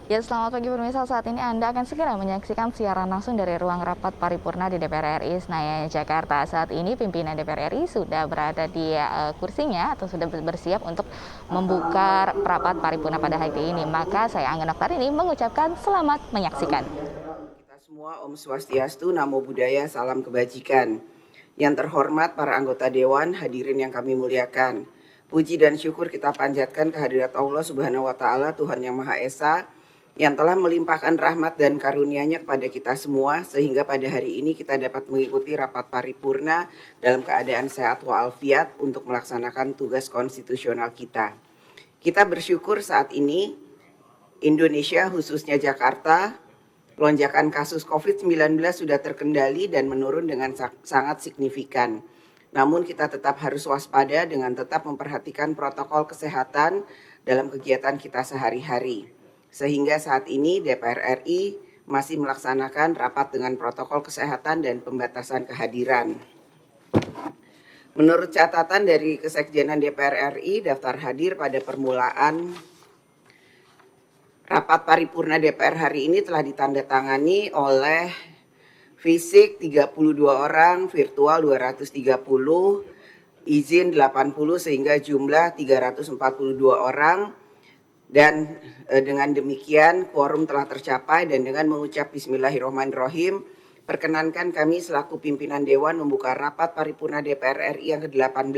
Ya, selamat pagi pemirsa. Saat ini Anda akan segera menyaksikan siaran langsung dari ruang rapat paripurna di DPR RI Senayan, Jakarta. Saat ini pimpinan DPR RI sudah berada di kursinya atau sudah bersiap untuk membuka rapat paripurna pada hari ini. Maka saya Angga Noktarini mengucapkan selamat menyaksikan. Kita semua Om Swastiastu, Namo Buddhaya, salam kebajikan. Yang terhormat para anggota Dewan, hadirin yang kami muliakan. Puji dan syukur kita panjatkan kehadirat Allah Subhanahu wa Ta'ala, Tuhan Yang Maha Esa, yang telah melimpahkan rahmat dan karunia-Nya kepada kita semua, sehingga pada hari ini kita dapat mengikuti rapat paripurna dalam keadaan sehat walafiat untuk melaksanakan tugas konstitusional kita. Kita bersyukur saat ini Indonesia, khususnya Jakarta, lonjakan kasus COVID-19 sudah terkendali dan menurun dengan sangat signifikan. Namun kita tetap harus waspada dengan tetap memperhatikan protokol kesehatan dalam kegiatan kita sehari-hari. Sehingga saat ini DPR RI masih melaksanakan rapat dengan protokol kesehatan dan pembatasan kehadiran. Menurut catatan dari Kesekjenan DPR RI, daftar hadir pada permulaan rapat paripurna DPR hari ini telah ditandatangani oleh fisik 32 orang, virtual 230, izin 80 sehingga jumlah 342 orang. Dan dengan demikian quorum telah tercapai, dan dengan mengucap Bismillahirrahmanirrahim, perkenankan kami selaku pimpinan Dewan membuka rapat paripurna DPR RI yang ke-18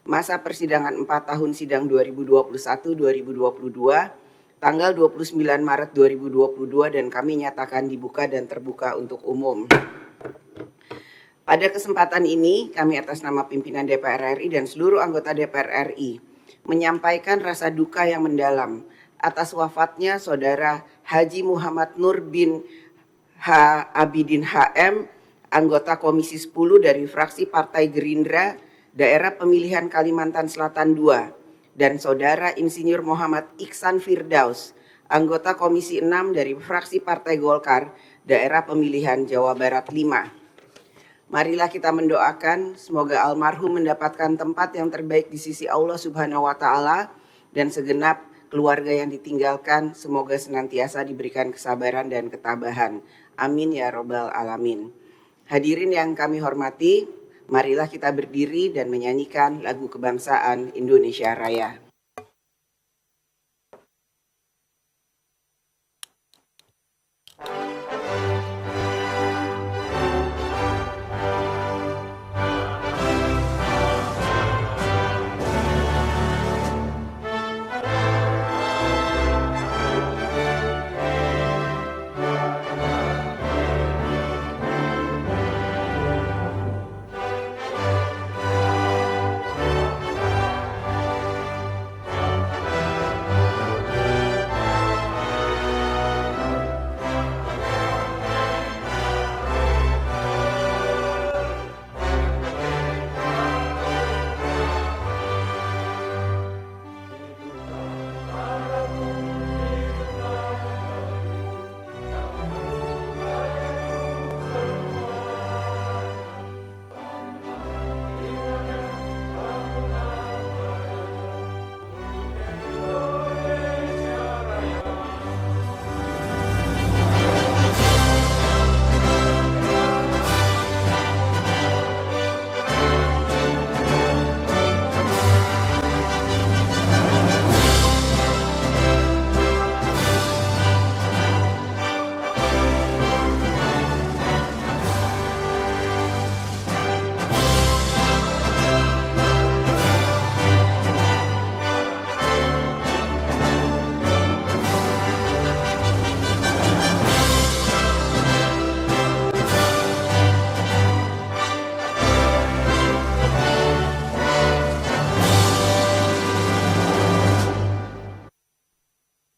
masa persidangan 4 tahun sidang 2021-2022 tanggal 29 Maret 2022, dan kami nyatakan dibuka dan terbuka untuk umum. Pada kesempatan ini, kami atas nama pimpinan DPR RI dan seluruh anggota DPR RI menyampaikan rasa duka yang mendalam atas wafatnya Saudara Haji Muhammad Nur bin H. Abidin HM, anggota Komisi 10 dari fraksi Partai Gerindra, Daerah Pemilihan Kalimantan Selatan II, dan Saudara Insinyur Muhammad Iksan Firdaus, anggota Komisi 6 dari fraksi Partai Golkar, Daerah Pemilihan Jawa Barat 5. Marilah kita mendoakan semoga almarhum mendapatkan tempat yang terbaik di sisi Allah Subhanahu wa Ta'ala, dan segenap keluarga yang ditinggalkan semoga senantiasa diberikan kesabaran dan ketabahan. Amin ya Robbal Alamin. Hadirin yang kami hormati, marilah kita berdiri dan menyanyikan lagu kebangsaan Indonesia Raya.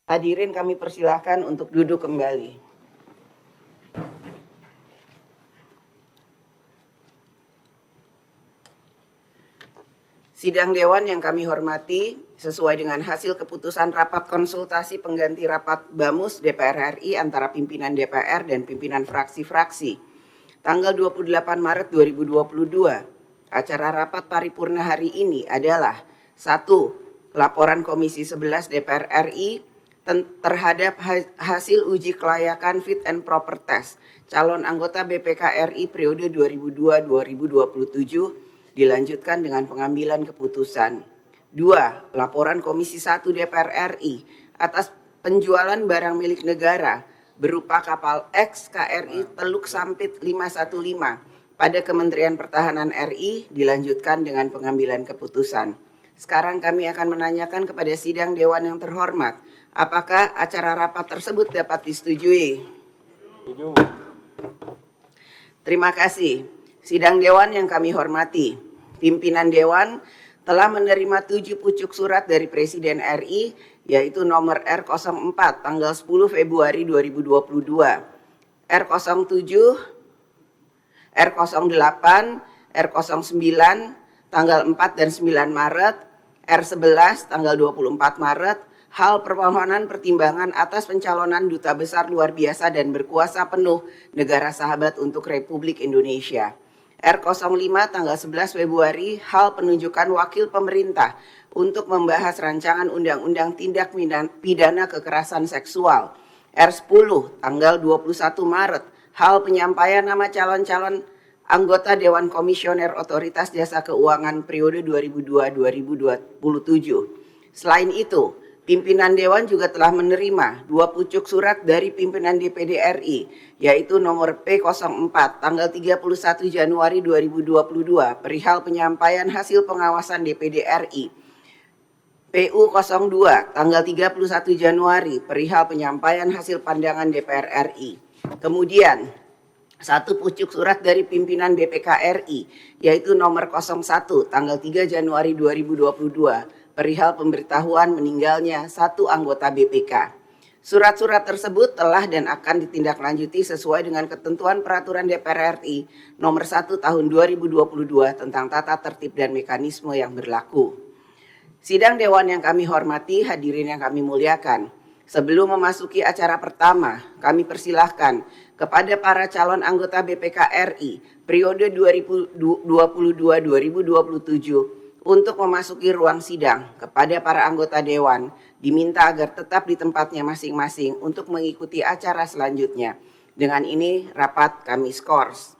Hadirin kami persilahkan untuk duduk kembali. Sidang Dewan yang kami hormati, sesuai dengan hasil keputusan rapat konsultasi pengganti rapat BAMUS DPR RI antara pimpinan DPR dan pimpinan fraksi-fraksi tanggal 28 Maret 2022, acara rapat paripurna hari ini adalah 1. laporan Komisi 11 DPR RI terhadap hasil uji kelayakan fit and proper test calon anggota BPK RI periode 2002-2027 dilanjutkan dengan pengambilan keputusan. 2. Laporan Komisi 1 DPR RI atas penjualan barang milik negara berupa kapal X KRI Teluk Sampit 515 pada Kementerian Pertahanan RI dilanjutkan dengan pengambilan keputusan. Sekarang kami akan menanyakan kepada sidang Dewan yang terhormat, apakah acara rapat tersebut dapat disetujui? Setuju. Terima kasih. Sidang Dewan yang kami hormati, pimpinan Dewan telah menerima 7 pucuk surat dari Presiden RI, yaitu nomor R04 tanggal 10 Februari 2022, R07, R08, R09 tanggal 4 dan 9 Maret, R11 tanggal 24 Maret, hal permohonan pertimbangan atas pencalonan Duta Besar Luar Biasa dan berkuasa penuh negara sahabat untuk Republik Indonesia. R05 tanggal 11 Februari, hal penunjukan wakil pemerintah untuk membahas rancangan undang-undang tindak pidana kekerasan seksual. R10 tanggal 21 Maret, hal penyampaian nama calon-calon anggota Dewan Komisioner Otoritas Jasa Keuangan periode 2002-2027. Selain itu, pimpinan Dewan juga telah menerima 2 pucuk surat dari pimpinan DPD RI, yaitu nomor P04 tanggal 31 Januari 2022 perihal penyampaian hasil pengawasan DPD RI, PU02 tanggal 31 Januari perihal penyampaian hasil pandangan DPR RI. Kemudian 1 pucuk surat dari pimpinan BPK RI, yaitu nomor 01 tanggal 3 Januari 2022 perihal pemberitahuan meninggalnya 1 anggota BPK. Surat-surat tersebut telah dan akan ditindaklanjuti sesuai dengan ketentuan peraturan DPR RI nomor 1 tahun 2022 tentang tata tertib dan mekanisme yang berlaku. Sidang Dewan yang kami hormati, hadirin yang kami muliakan. Sebelum memasuki acara pertama, kami persilahkan kepada para calon anggota BPK RI periode 2022-2027 untuk memasuki ruang sidang. Kepada para anggota Dewan diminta agar tetap di tempatnya masing-masing untuk mengikuti acara selanjutnya. Dengan ini rapat kami skors.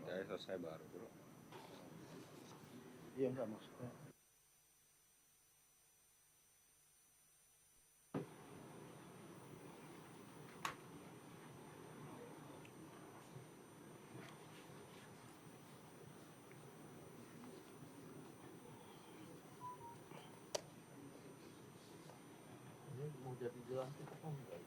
Saya selesai baru, bro. Iya enggak maksudnya. Ini mau jadi dilantik apa enggak?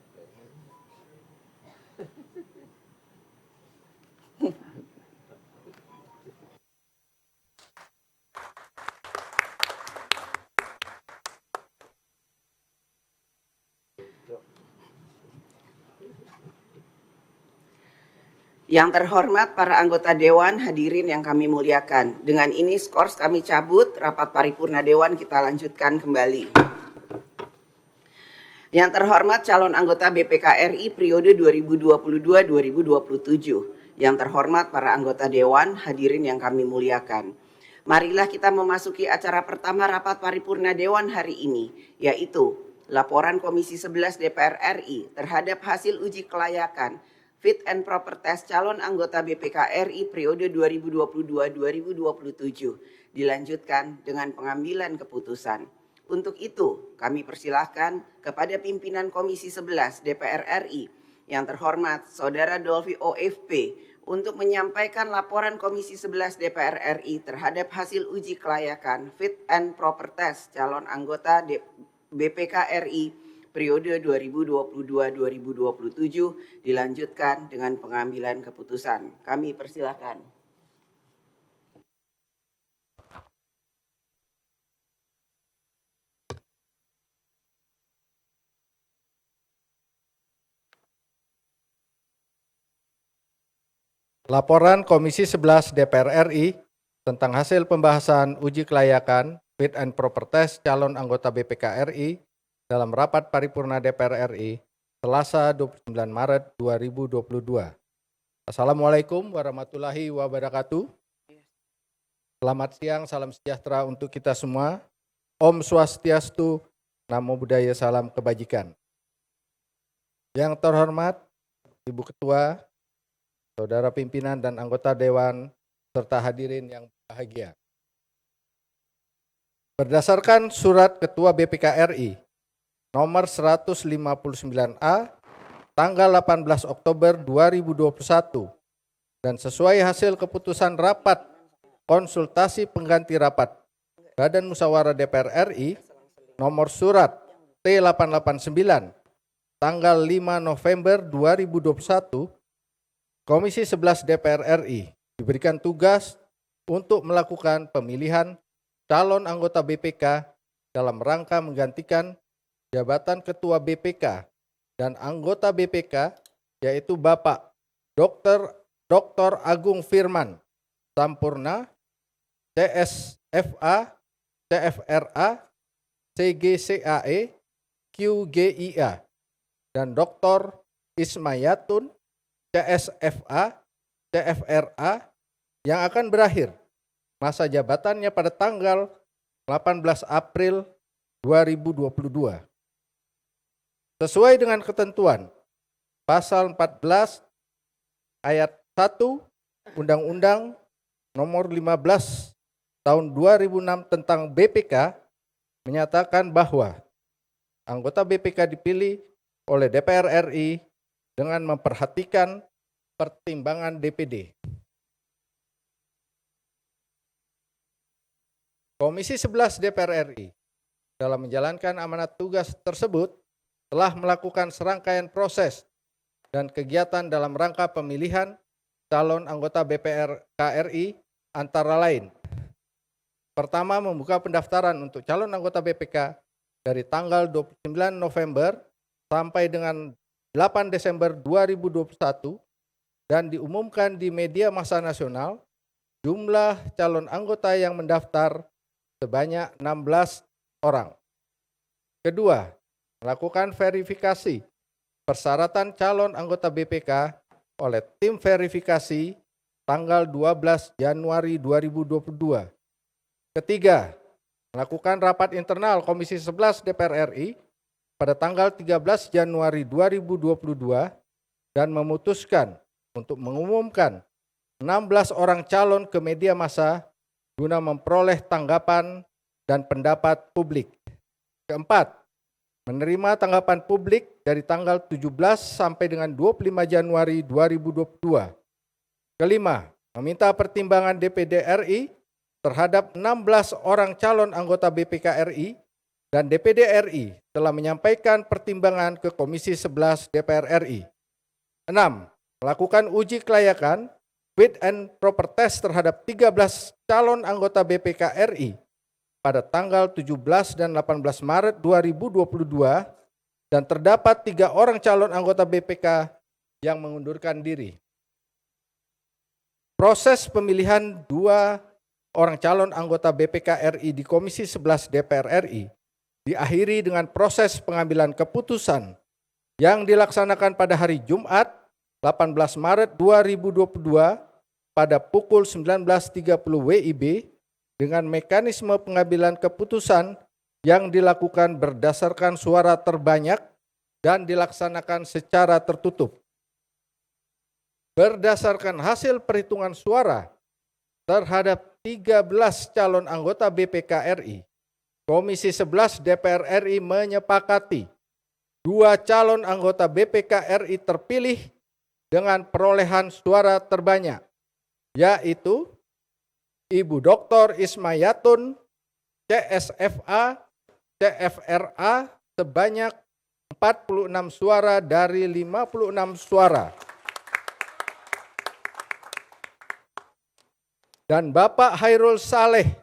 Yang terhormat para anggota Dewan, hadirin yang kami muliakan. Dengan ini skors kami cabut, rapat paripurna Dewan kita lanjutkan kembali. Yang terhormat calon anggota BPK RI periode 2022-2027. Yang terhormat para anggota Dewan, hadirin yang kami muliakan. Marilah kita memasuki acara pertama rapat paripurna Dewan hari ini, yaitu laporan Komisi 11 DPR RI terhadap hasil uji kelayakan fit and proper test calon anggota BPK RI periode 2022-2027 dilanjutkan dengan pengambilan keputusan. Untuk itu, kami persilahkan kepada pimpinan Komisi 11 DPR RI yang terhormat Saudara Dolvi OFP untuk menyampaikan laporan Komisi 11 DPR RI terhadap hasil uji kelayakan fit and proper test calon anggota BPK RI periode 2022-2027 dilanjutkan dengan pengambilan keputusan. Kami persilakan. Laporan Komisi 11 DPR RI tentang hasil pembahasan uji kelayakan fit and proper test calon anggota BPK RI dalam rapat paripurna DPR RI Selasa 29 Maret 2022. Assalamualaikum warahmatullahi wabarakatuh. Selamat siang, salam sejahtera untuk kita semua. Om Swastiastu, Namo Buddhaya, salam kebajikan. Yang terhormat Ibu Ketua, Saudara Pimpinan dan Anggota Dewan, serta hadirin yang bahagia. Berdasarkan Surat Ketua BPK RI nomor 159A tanggal 18 Oktober 2021 dan sesuai hasil keputusan rapat konsultasi pengganti rapat Badan Musyawarah DPR RI nomor surat T889 tanggal 5 November 2021, Komisi 11 DPR RI diberikan tugas untuk melakukan pemilihan calon anggota BPK dalam rangka menggantikan jabatan Ketua BPK dan anggota BPK, yaitu Bapak Dr. Agung Firman Sampurna, CSFA, CFRA, CGCAE, QGIA, dan Dr. Ismayatun, CSFA, CFRA, yang akan berakhir masa jabatannya pada tanggal 18 April 2022. Sesuai dengan ketentuan Pasal 14 Ayat 1 Undang-Undang Nomor 15 Tahun 2006 tentang BPK menyatakan bahwa anggota BPK dipilih oleh DPR RI dengan memperhatikan pertimbangan DPD. Komisi 11 DPR RI dalam menjalankan amanat tugas tersebut telah melakukan serangkaian proses dan kegiatan dalam rangka pemilihan calon anggota BPR KRI antara lain. Pertama, membuka pendaftaran untuk calon anggota BPK dari tanggal 29 November sampai dengan 8 Desember 2021 dan diumumkan di media massa nasional jumlah calon anggota yang mendaftar sebanyak 16 orang. Kedua, melakukan verifikasi persyaratan calon anggota BPK oleh tim verifikasi tanggal 12 Januari 2022. Ketiga, melakukan rapat internal Komisi 11 DPR RI pada tanggal 13 Januari 2022 dan memutuskan untuk mengumumkan 16 orang calon ke media massa guna memperoleh tanggapan dan pendapat publik. Keempat, menerima tanggapan publik dari tanggal 17 sampai dengan 25 Januari 2022. Kelima, meminta pertimbangan DPD RI terhadap 16 orang calon anggota BPK RI dan DPD RI telah menyampaikan pertimbangan ke Komisi 11 DPR RI. 6. Melakukan uji kelayakan fit and proper test terhadap 13 calon anggota BPK RI pada tanggal 17 dan 18 Maret 2022 dan terdapat 3 orang calon anggota BPK yang mengundurkan diri. Proses pemilihan 2 orang calon anggota BPK RI di Komisi 11 DPR RI diakhiri dengan proses pengambilan keputusan yang dilaksanakan pada hari Jumat 18 Maret 2022 pada pukul 19.30 WIB dengan mekanisme pengambilan keputusan yang dilakukan berdasarkan suara terbanyak dan dilaksanakan secara tertutup. Berdasarkan hasil perhitungan suara terhadap 13 calon anggota BPK RI, Komisi 11 DPR RI menyepakati 2 calon anggota BPK RI terpilih dengan perolehan suara terbanyak, yaitu Ibu Dr. Ismayatun, CSFA, CFRA sebanyak 46 suara dari 56 suara. Dan Bapak Hairul Saleh,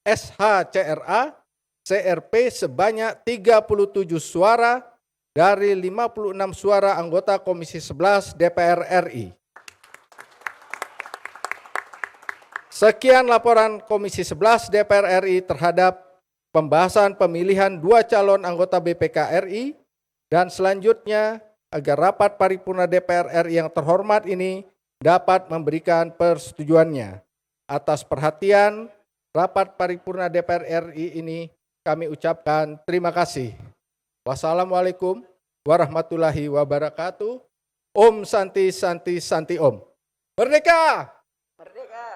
SHCRA, CRP sebanyak 37 suara dari 56 suara anggota Komisi 11 DPR RI. Sekian laporan Komisi 11 DPR RI terhadap pembahasan pemilihan 2 calon anggota BPK RI dan selanjutnya agar rapat paripurna DPR RI yang terhormat ini dapat memberikan persetujuannya. Atas perhatian rapat paripurna DPR RI ini kami ucapkan terima kasih. Wassalamualaikum warahmatullahi wabarakatuh. Om Santi Santi Santi Om. Merdeka! Merdeka!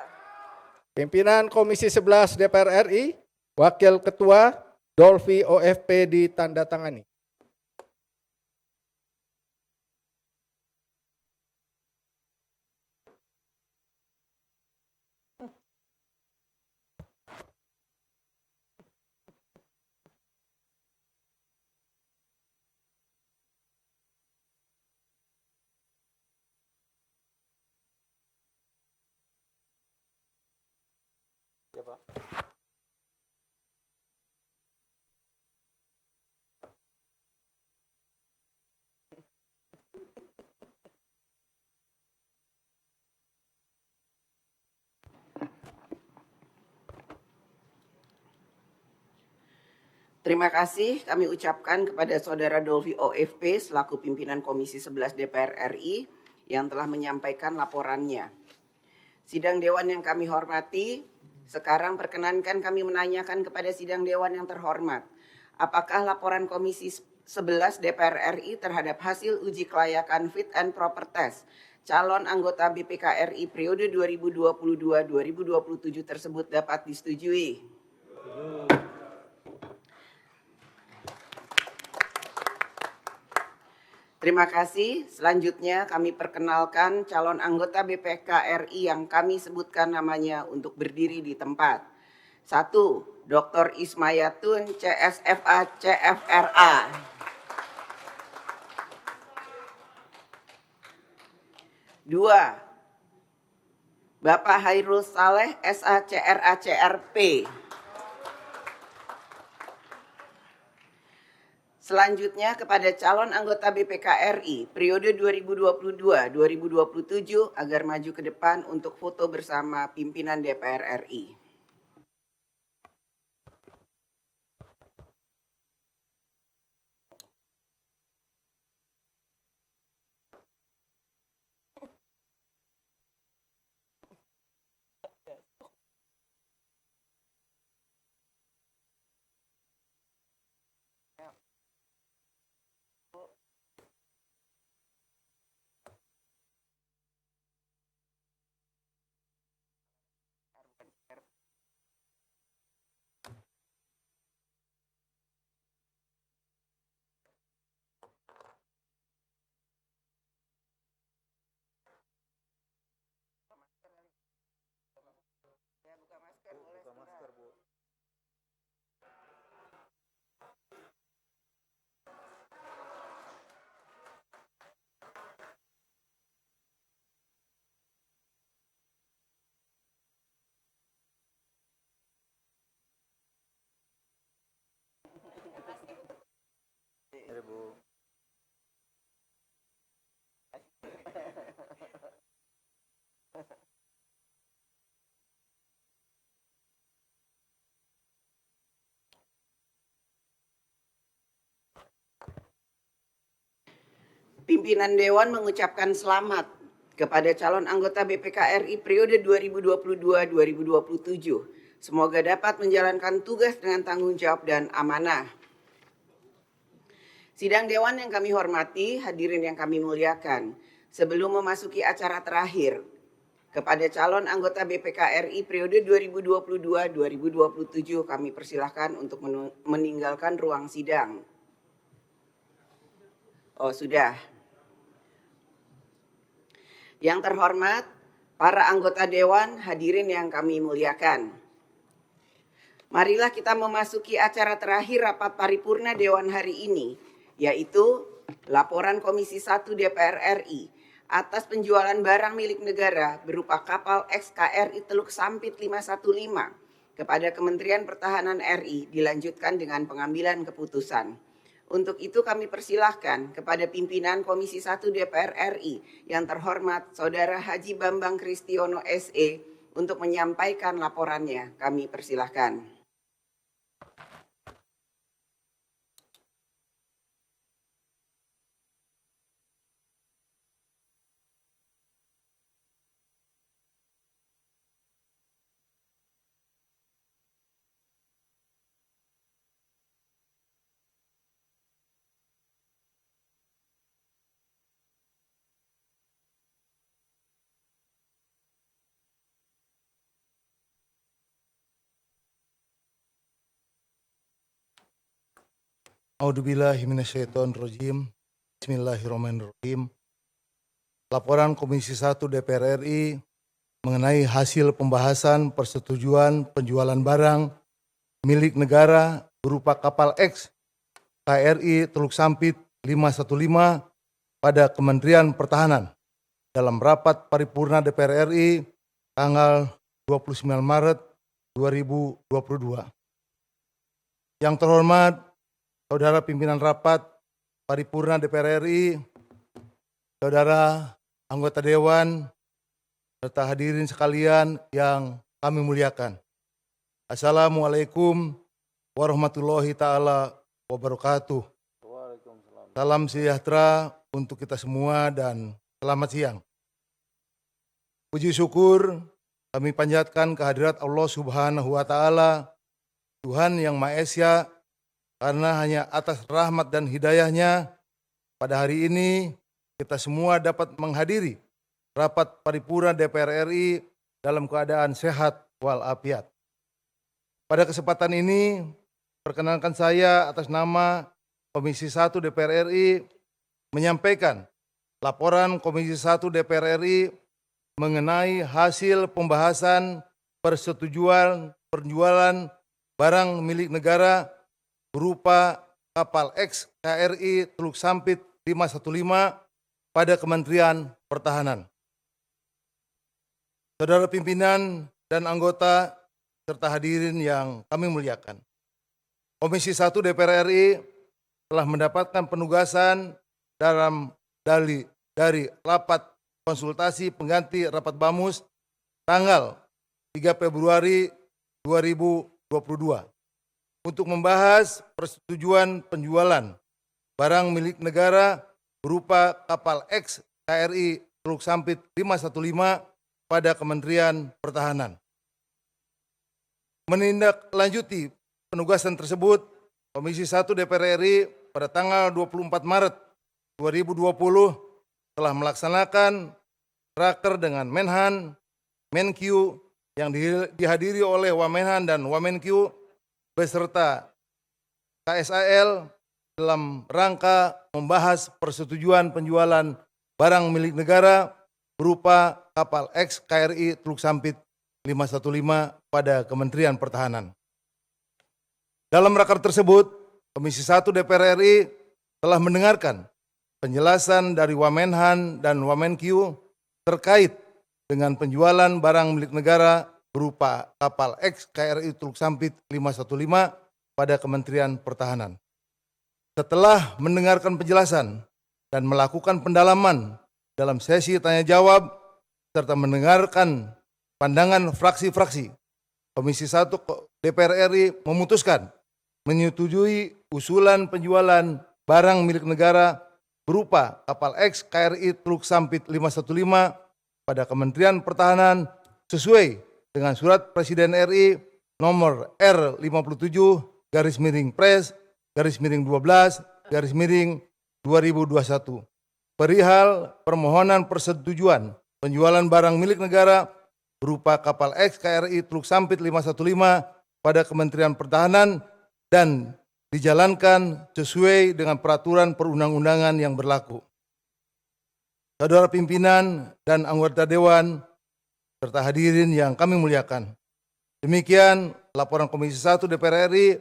Pimpinan Komisi 11 DPR RI, Wakil Ketua Dolvi OFP ditandatangani. Terima kasih kami ucapkan kepada Saudara Dolvi OFP selaku pimpinan Komisi 11 DPR RI yang telah menyampaikan laporannya. Sidang Dewan yang kami hormati, sekarang perkenankan kami menanyakan kepada Sidang Dewan yang terhormat, apakah laporan Komisi 11 DPR RI terhadap hasil uji kelayakan fit and proper test calon anggota BPK RI periode 2022-2027 tersebut dapat disetujui? Terima kasih. Selanjutnya kami perkenalkan calon anggota BPK RI yang kami sebutkan namanya untuk berdiri di tempat. 1. Dr. Ismayatun CSFA CFRA. 2. Bapak Hairul Saleh SACRA CRP. Selanjutnya kepada calon anggota BPK RI periode 2022-2027 agar maju ke depan untuk foto bersama pimpinan DPR RI. Pimpinan Dewan mengucapkan selamat kepada calon anggota BPK RI periode 2022-2027. Semoga dapat menjalankan tugas dengan tanggung jawab dan amanah. Sidang Dewan yang kami hormati, hadirin yang kami muliakan. Sebelum memasuki acara terakhir, kepada calon anggota BPK RI periode 2022-2027 kami persilahkan untuk meninggalkan ruang sidang. Oh, sudah. Yang terhormat, para anggota Dewan, hadirin yang kami muliakan. Marilah kita memasuki acara terakhir rapat paripurna Dewan hari ini, yaitu laporan Komisi 1 DPR RI atas penjualan barang milik negara berupa kapal XKRI Teluk Sampit 515 kepada Kementerian Pertahanan RI dilanjutkan dengan pengambilan keputusan. Untuk itu kami persilahkan kepada pimpinan Komisi 1 DPR RI yang terhormat Saudara Haji Bambang Kristiono SE untuk menyampaikan laporannya. Kami persilahkan. A'udzubillahi minasyaitonirrajim. Bismillahirrahmanirrahim. Laporan Komisi 1 DPR RI mengenai hasil pembahasan persetujuan penjualan barang milik negara berupa kapal X KRI Teluk Sampit 515 pada Kementerian Pertahanan dalam rapat paripurna DPR RI tanggal 29 Maret 2022. Yang terhormat Saudara Pimpinan Rapat Paripurna DPR RI, Saudara Anggota Dewan, serta hadirin sekalian yang kami muliakan. Assalamualaikum warahmatullahi ta'ala wabarakatuh. Salam sejahtera untuk kita semua dan selamat siang. Puji syukur kami panjatkan kehadirat Allah Subhanahu wa Ta'ala, Tuhan yang Maha Esa, karena hanya atas rahmat dan hidayahnya pada hari ini kita semua dapat menghadiri rapat paripurna DPR RI dalam keadaan sehat walafiat. Pada kesempatan ini perkenankan saya atas nama Komisi 1 DPR RI menyampaikan laporan Komisi 1 DPR RI mengenai hasil pembahasan persetujuan penjualan barang milik negara berupa kapal X KRI Teluk Sampit 515 pada Kementerian Pertahanan. Saudara pimpinan dan anggota serta hadirin yang kami muliakan. Komisi 1 DPR RI telah mendapatkan penugasan dari rapat konsultasi pengganti rapat BAMUS tanggal 3 Februari 2022. Untuk membahas persetujuan penjualan barang milik negara berupa kapal X KRI Teluk Sampit 515 pada Kementerian Pertahanan. Menindaklanjuti penugasan tersebut, Komisi 1 DPR RI pada tanggal 24 Maret 2020 telah melaksanakan raker dengan Menhan, Menkyu yang dihadiri oleh Wamenhan dan Wamenkyu beserta KSAL dalam rangka membahas persetujuan penjualan barang milik negara berupa kapal X KRI Teluk Sampit 515 pada Kementerian Pertahanan. Dalam raker tersebut, Komisi 1 DPR RI telah mendengarkan penjelasan dari Wamenhan dan Wamenkyu terkait dengan penjualan barang milik negara berupa kapal X KRI Teluk Sampit 515 pada Kementerian Pertahanan. Setelah mendengarkan penjelasan dan melakukan pendalaman dalam sesi tanya jawab serta mendengarkan pandangan fraksi-fraksi, Komisi 1 DPR RI memutuskan menyetujui usulan penjualan barang milik negara berupa kapal X KRI Teluk Sampit 515 pada Kementerian Pertahanan sesuai dengan Surat Presiden RI nomor R57/12/2021 perihal permohonan persetujuan penjualan barang milik negara berupa kapal X KRI Teluk Sampit 515 pada Kementerian Pertahanan dan dijalankan sesuai dengan peraturan perundang-undangan yang berlaku. Saudara pimpinan dan anggota dewan serta hadirin yang kami muliakan. Demikian laporan Komisi 1 DPR RI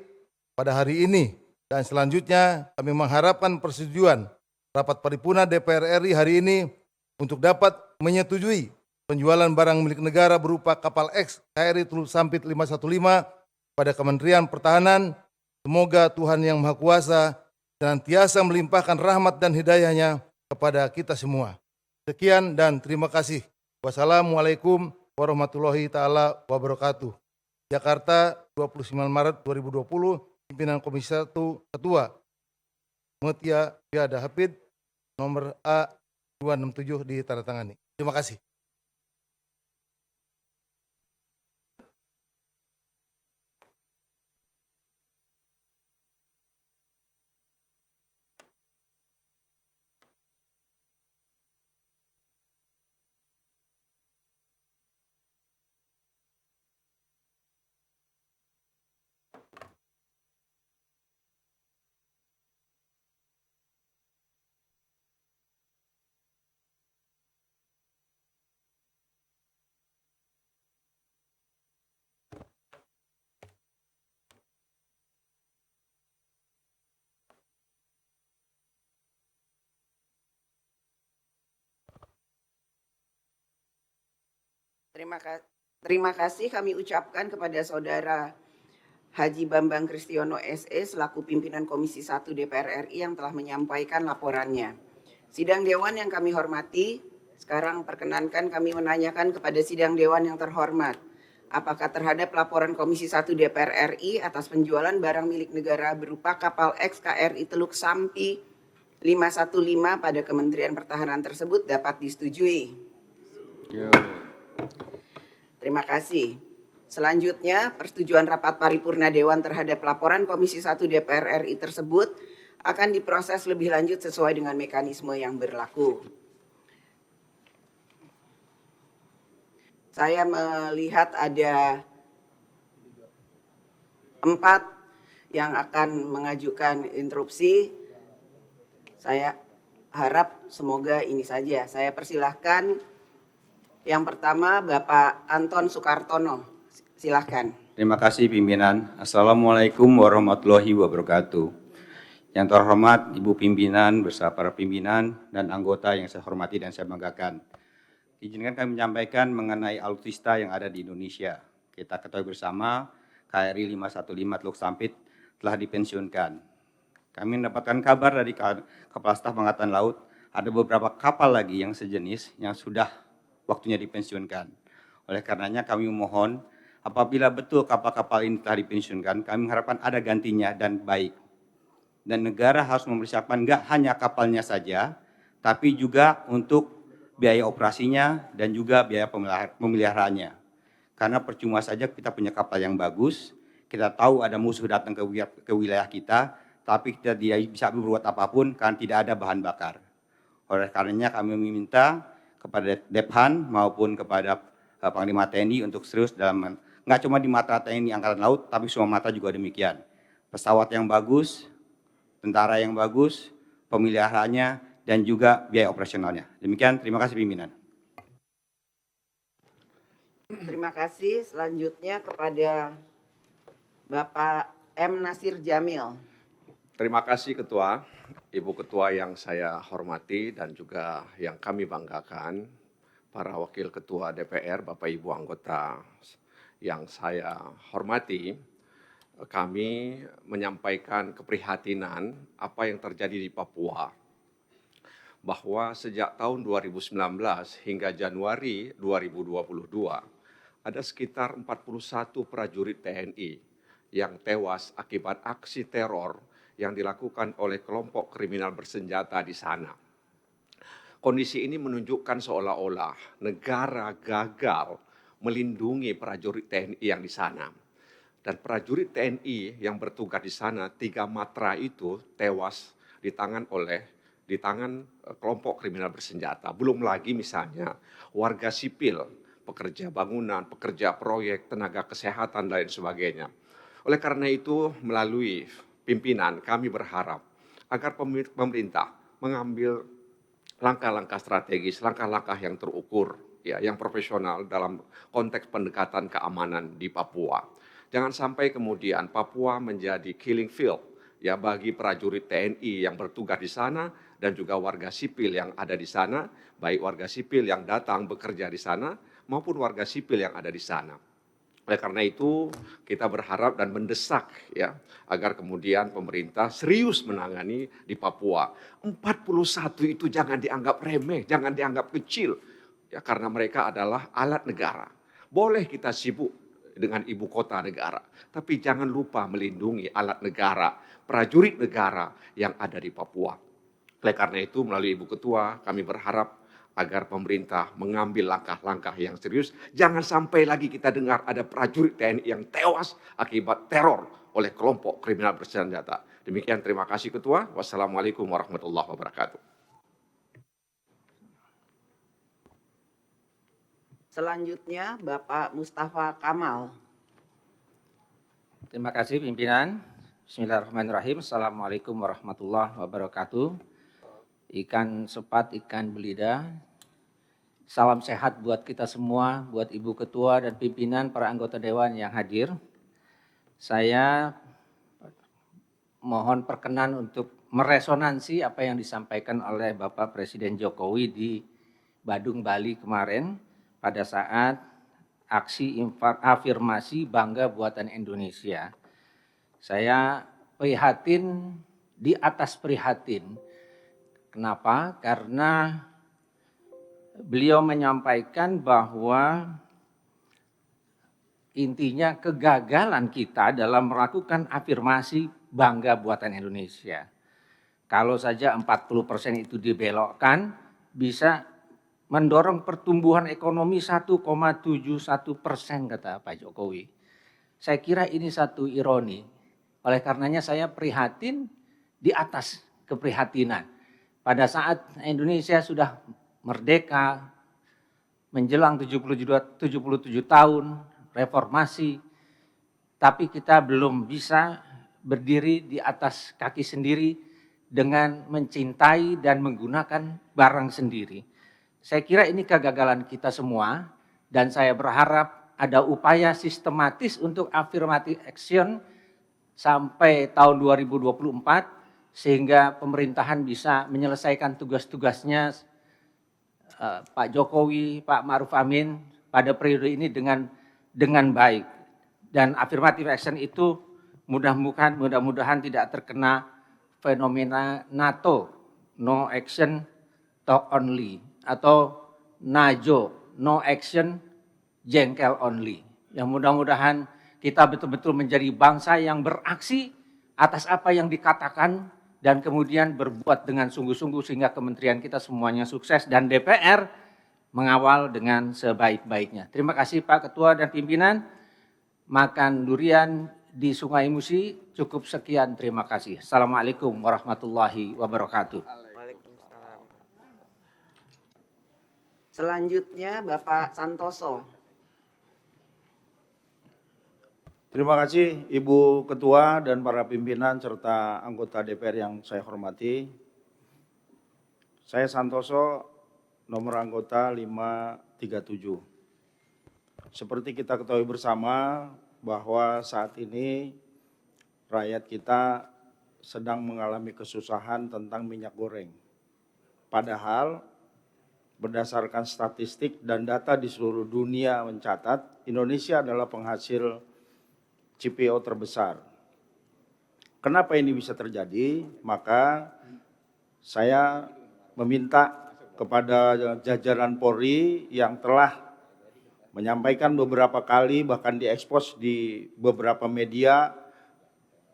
pada hari ini dan selanjutnya kami mengharapkan persetujuan rapat paripurna DPR RI hari ini untuk dapat menyetujui penjualan barang milik negara berupa kapal X KRI Teluk Sampit 515 pada Kementerian Pertahanan. Semoga Tuhan yang Maha Kuasa senantiasa melimpahkan rahmat dan hidayahnya kepada kita semua. Sekian dan terima kasih. Wassalamualaikum warahmatullahi ta'ala wabarakatuh. Jakarta, 29 Maret 2020, pimpinan Komisi 1, Ketua Mutia Biada Hafid, nomor A267 ditandatangani. Terima kasih. Terima kasih kami ucapkan kepada Saudara Haji Bambang Kristiono SE selaku pimpinan Komisi 1 DPR RI yang telah menyampaikan laporannya. Sidang Dewan yang kami hormati, sekarang perkenankan kami menanyakan kepada Sidang Dewan yang terhormat, apakah terhadap laporan Komisi 1 DPR RI atas penjualan barang milik negara berupa kapal XKRI Teluk Sampi 515 pada Kementerian Pertahanan tersebut dapat disetujui? Terima kasih. Selanjutnya, persetujuan rapat paripurna Dewan terhadap laporan Komisi 1 DPR RI tersebut akan diproses lebih lanjut sesuai dengan mekanisme yang berlaku. Saya melihat ada 4 yang akan mengajukan interupsi. Saya harap semoga ini saja. Saya persilahkan yang pertama Bapak Anton Sukartono. Silahkan. Terima kasih pimpinan. Assalamualaikum warahmatullahi wabarakatuh. Yang terhormat Ibu Pimpinan beserta para pimpinan dan anggota yang saya hormati dan saya banggakan. Izinkan kami menyampaikan mengenai alutsista yang ada di Indonesia. Kita ketahui bersama KRI 515 Teluk Sampit telah dipensiunkan. Kami mendapatkan kabar dari Kepala Staf Angkatan Laut ada beberapa kapal lagi yang sejenis yang sudah waktunya dipensiunkan. Oleh karenanya kami mohon apabila betul kapal-kapal ini telah dipensiunkan, kami mengharapkan ada gantinya dan baik. Dan negara harus mempersiapkan enggak hanya kapalnya saja, tapi juga untuk biaya operasinya dan juga biaya pemeliharaannya. Karena percuma saja kita punya kapal yang bagus, kita tahu ada musuh datang ke wilayah kita, tapi kita tidak bisa berbuat apapun karena tidak ada bahan bakar. Oleh karenanya kami meminta kepada Dephan maupun kepada Panglima TNI untuk serius dalam, nggak cuma di mata TNI Angkatan Laut, tapi semua mata juga demikian. Pesawat yang bagus, tentara yang bagus, pemeliharaannya, dan juga biaya operasionalnya. Demikian, terima kasih pimpinan. Terima kasih. Selanjutnya kepada Bapak M. Nasir Jamil. Terima kasih Ketua, Ibu Ketua yang saya hormati dan juga yang kami banggakan, para Wakil Ketua DPR, Bapak Ibu anggota yang saya hormati. Kami menyampaikan keprihatinan apa yang terjadi di Papua, bahwa sejak tahun 2019 hingga Januari 2022 ada sekitar 41 prajurit TNI yang tewas akibat aksi teror yang dilakukan oleh kelompok kriminal bersenjata di sana. Kondisi ini menunjukkan seolah-olah negara gagal melindungi prajurit TNI yang di sana. Dan prajurit TNI yang bertugas di sana, 3 matra itu tewas di tangan kelompok kriminal bersenjata. Belum lagi misalnya warga sipil, pekerja bangunan, pekerja proyek, tenaga kesehatan, dan lain sebagainya. Oleh karena itu, melalui pimpinan kami berharap agar pemerintah mengambil langkah-langkah strategis, langkah-langkah yang terukur, ya, yang profesional dalam konteks pendekatan keamanan di Papua. Jangan sampai kemudian Papua menjadi killing field ya bagi prajurit TNI yang bertugas di sana dan juga warga sipil yang ada di sana, baik warga sipil yang datang bekerja di sana maupun warga sipil yang ada di sana. Oleh karena itu kita berharap dan mendesak ya agar kemudian pemerintah serius menangani di Papua. 41 itu jangan dianggap remeh, jangan dianggap kecil ya, karena mereka adalah alat negara. Boleh kita sibuk dengan ibu kota negara, tapi jangan lupa melindungi alat negara, prajurit negara yang ada di Papua. Oleh karena itu melalui Ibu Ketua kami berharap agar pemerintah mengambil langkah-langkah yang serius. Jangan sampai lagi kita dengar ada prajurit TNI yang tewas akibat teror oleh kelompok kriminal bersenjata. Demikian, terima kasih Ketua. Wassalamualaikum warahmatullahi wabarakatuh. Selanjutnya Bapak Mustafa Kamal. Terima kasih pimpinan. Bismillahirrahmanirrahim. Assalamualaikum warahmatullahi wabarakatuh. Ikan sepat, ikan belida. Salam sehat buat kita semua, buat Ibu Ketua dan pimpinan, para anggota Dewan yang hadir. Saya mohon perkenan untuk meresonansi apa yang disampaikan oleh Bapak Presiden Jokowi di Badung, Bali kemarin pada saat aksi afirmasi bangga buatan Indonesia. Saya prihatin di atas prihatin. Kenapa? Karena beliau menyampaikan bahwa intinya kegagalan kita dalam melakukan afirmasi bangga buatan Indonesia. Kalau saja 40% itu dibelokkan, bisa mendorong pertumbuhan ekonomi 1,71% kata Pak Jokowi. Saya kira ini satu ironi. Oleh karenanya saya prihatin di atas keprihatinan. Pada saat Indonesia sudah merdeka, menjelang 77 tahun, reformasi, tapi kita belum bisa berdiri di atas kaki sendiri dengan mencintai dan menggunakan barang sendiri. Saya kira ini kegagalan kita semua dan saya berharap ada upaya sistematis untuk affirmative action sampai tahun 2024 sehingga pemerintahan bisa menyelesaikan tugas-tugasnya Pak Jokowi, Pak Ma'ruf Amin pada periode ini dengan baik. Dan affirmative action itu mudah-mudahan tidak terkena fenomena NATO, no action, talk only, atau NAJO, no action, jengkel only. Yang mudah-mudahan kita betul-betul menjadi bangsa yang beraksi atas apa yang dikatakan dan kemudian berbuat dengan sungguh-sungguh sehingga kementerian kita semuanya sukses dan DPR mengawal dengan sebaik-baiknya. Terima kasih Pak Ketua dan pimpinan. Makan durian di Sungai Musi cukup sekian, terima kasih. Assalamualaikum warahmatullahi wabarakatuh. Waalaikumsalam. Selanjutnya Bapak Santoso. Terima kasih Ibu Ketua dan para pimpinan serta anggota DPR yang saya hormati. Saya Santoso, nomor anggota 537. Seperti kita ketahui bersama bahwa saat ini rakyat kita sedang mengalami kesusahan tentang minyak goreng. Padahal berdasarkan statistik dan data di seluruh dunia mencatat Indonesia adalah penghasil CPO terbesar. Kenapa ini bisa terjadi? Maka saya meminta kepada jajaran Polri yang telah menyampaikan beberapa kali bahkan diekspos di beberapa media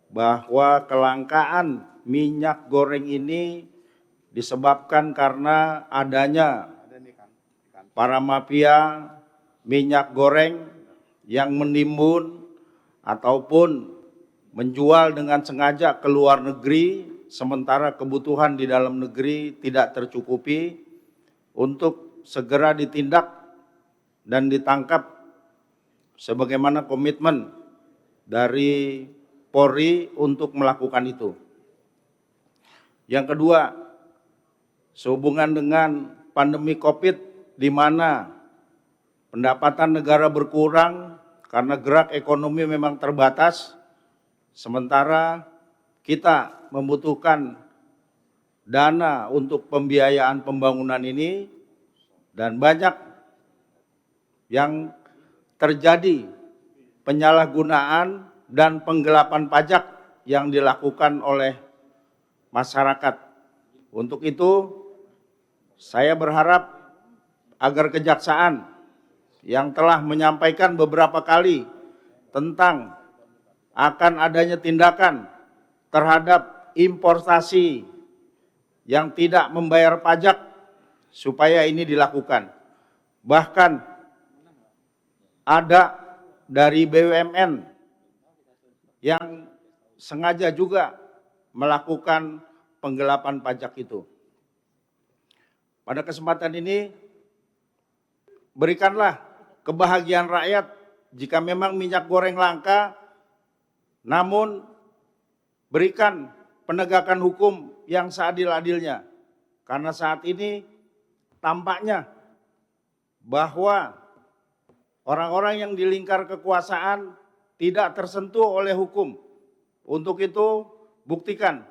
bahwa kelangkaan minyak goreng ini disebabkan karena adanya para mafia minyak goreng yang menimbun ataupun menjual dengan sengaja ke luar negeri, sementara kebutuhan di dalam negeri tidak tercukupi, untuk segera ditindak dan ditangkap sebagaimana komitmen dari Polri untuk melakukan itu. Yang kedua, sehubungan dengan pandemi COVID di mana pendapatan negara berkurang karena gerak ekonomi memang terbatas, sementara kita membutuhkan dana untuk pembiayaan pembangunan ini dan banyak yang terjadi penyalahgunaan dan penggelapan pajak yang dilakukan oleh masyarakat. Untuk itu, saya berharap agar kejaksaan yang telah menyampaikan beberapa kali tentang akan adanya tindakan terhadap importasi yang tidak membayar pajak supaya ini dilakukan. Bahkan ada dari BUMN yang sengaja juga melakukan penggelapan pajak itu. Pada kesempatan ini berikanlah kebahagiaan rakyat jika memang minyak goreng langka, namun berikan penegakan hukum yang seadil-adilnya. Karena saat ini tampaknya bahwa orang-orang yang di lingkar kekuasaan tidak tersentuh oleh hukum. Untuk itu buktikan,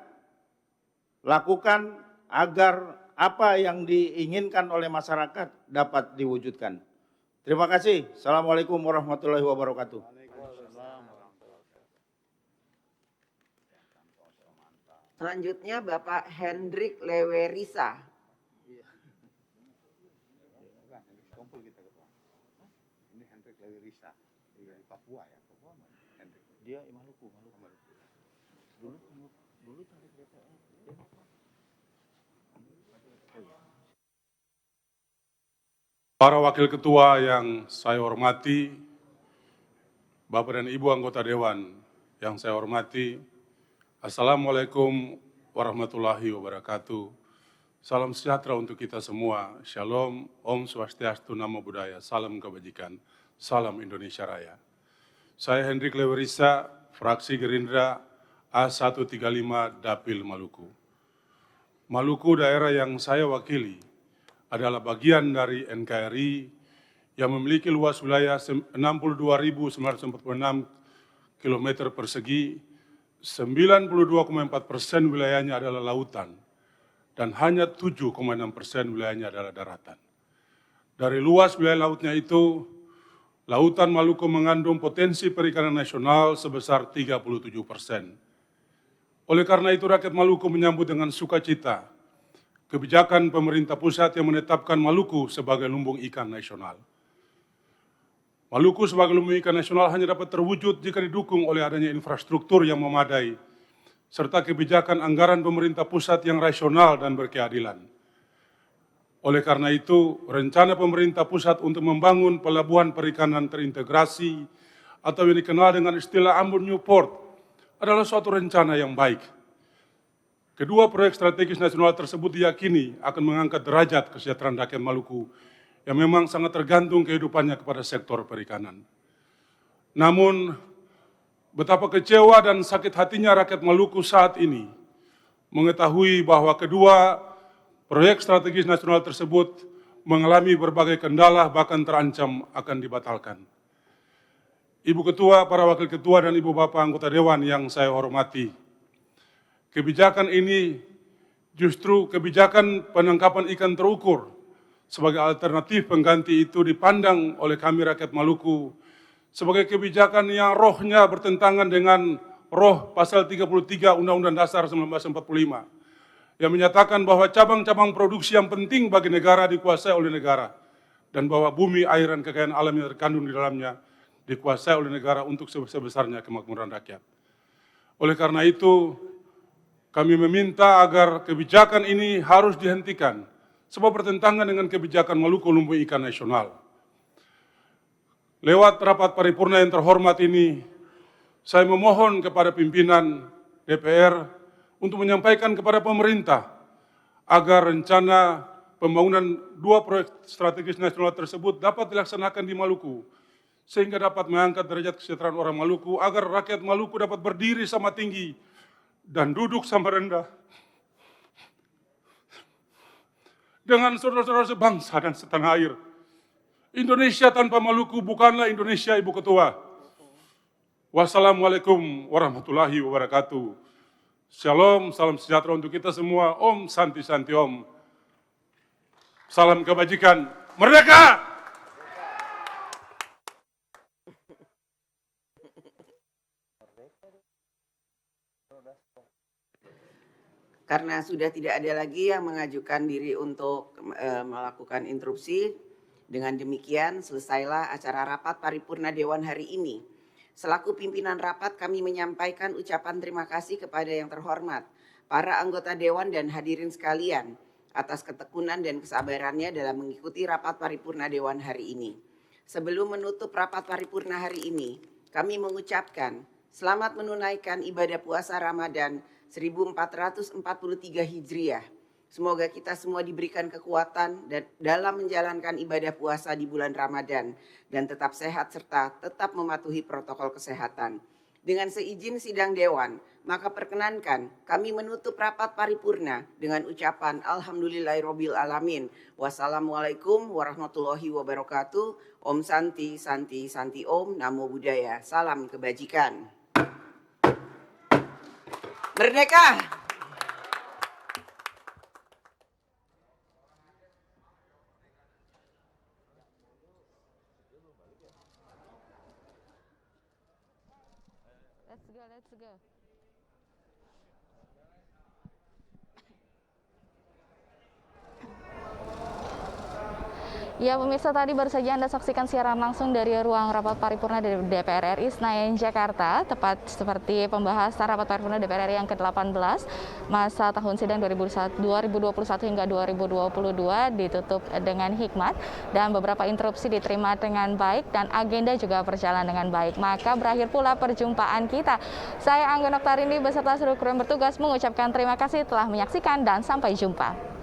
lakukan agar apa yang diinginkan oleh masyarakat dapat diwujudkan. Terima kasih. Assalamualaikum warahmatullahi wabarakatuh. Selanjutnya Bapak Hendrik Lewerisa. Para wakil ketua yang saya hormati, Bapak dan Ibu anggota Dewan yang saya hormati, Assalamualaikum warahmatullahi wabarakatuh. Salam sejahtera untuk kita semua. Shalom, Om Swastiastu, Namo Buddhaya, salam kebajikan, salam Indonesia Raya. Saya Hendrik Lewerisa, fraksi Gerindra A135 Dapil Maluku. Maluku daerah yang saya wakili adalah bagian dari NKRI yang memiliki luas wilayah 62.946 km persegi, 92,4% wilayahnya adalah lautan, dan hanya 7,6% wilayahnya adalah daratan. Dari luas wilayah lautnya itu, Lautan Maluku mengandung potensi perikanan nasional sebesar 37%. Oleh karena itu, rakyat Maluku menyambut dengan sukacita kebijakan pemerintah pusat yang menetapkan Maluku sebagai lumbung ikan nasional. Maluku sebagai lumbung ikan nasional hanya dapat terwujud jika didukung oleh adanya infrastruktur yang memadai, serta kebijakan anggaran pemerintah pusat yang rasional dan berkeadilan. Oleh karena itu, rencana pemerintah pusat untuk membangun pelabuhan perikanan terintegrasi atau yang dikenal dengan istilah Ambon Newport adalah suatu rencana yang baik. Kedua proyek strategis nasional tersebut diyakini akan mengangkat derajat kesejahteraan rakyat Maluku yang memang sangat tergantung kehidupannya kepada sektor perikanan. Namun, betapa kecewa dan sakit hatinya rakyat Maluku saat ini mengetahui bahwa kedua proyek strategis nasional tersebut mengalami berbagai kendala bahkan terancam akan dibatalkan. Ibu Ketua, para Wakil Ketua, dan Ibu Bapak anggota Dewan yang saya hormati, kebijakan ini justru kebijakan penangkapan ikan terukur sebagai alternatif pengganti itu dipandang oleh kami rakyat Maluku sebagai kebijakan yang rohnya bertentangan dengan roh pasal 33 Undang-Undang Dasar 1945 yang menyatakan bahwa cabang-cabang produksi yang penting bagi negara dikuasai oleh negara dan bahwa bumi, air, dan kekayaan alam yang terkandung di dalamnya dikuasai oleh negara untuk sebesar-besarnya kemakmuran rakyat. Oleh karena itu, kami meminta agar kebijakan ini harus dihentikan, sebab bertentangan dengan kebijakan Maluku lumbung ikan nasional. Lewat rapat paripurna yang terhormat ini, saya memohon kepada pimpinan DPR untuk menyampaikan kepada pemerintah agar rencana pembangunan dua proyek strategis nasional tersebut dapat dilaksanakan di Maluku, sehingga dapat mengangkat derajat kesejahteraan orang Maluku, agar rakyat Maluku dapat berdiri sama tinggi dan duduk sama rendah dengan saudara-saudara sebangsa dan setanah air. Indonesia tanpa Maluku bukanlah Indonesia, Ibu Ketua. Wassalamualaikum warahmatullahi wabarakatuh. Shalom, salam sejahtera untuk kita semua. Om Santi Santi Om. Salam kebajikan. Merdeka! Karena sudah tidak ada lagi yang mengajukan diri untuk melakukan interupsi, dengan demikian selesailah acara rapat paripurna Dewan hari ini. Selaku pimpinan rapat, kami menyampaikan ucapan terima kasih kepada yang terhormat, para anggota Dewan dan hadirin sekalian, atas ketekunan dan kesabarannya dalam mengikuti rapat paripurna Dewan hari ini. Sebelum menutup rapat paripurna hari ini, kami mengucapkan selamat menunaikan ibadah puasa Ramadan 1443 Hijriah. Semoga kita semua diberikan kekuatan dan dalam menjalankan ibadah puasa di bulan Ramadan dan tetap sehat serta tetap mematuhi protokol kesehatan. Dengan seizin sidang Dewan, maka perkenankan kami menutup rapat paripurna dengan ucapan Alhamdulillahirabbil alamin. Wassalamualaikum warahmatullahi wabarakatuh. Om Santi Santi Santi Om, Namo Buddhaya. Salam kebajikan. Merdeka! let's go, let's go. Ya pemirsa, tadi baru saja Anda saksikan siaran langsung dari ruang rapat paripurna dari DPR RI Senayan Jakarta, tepat seperti pembahasan rapat paripurna DPR RI yang ke-18 masa tahun sidang 2021 hingga 2022 ditutup dengan hikmat dan beberapa interupsi diterima dengan baik dan agenda juga berjalan dengan baik. Maka berakhir pula perjumpaan kita. Saya Angga Noktarini beserta seluruh kru yang bertugas mengucapkan terima kasih telah menyaksikan dan sampai jumpa.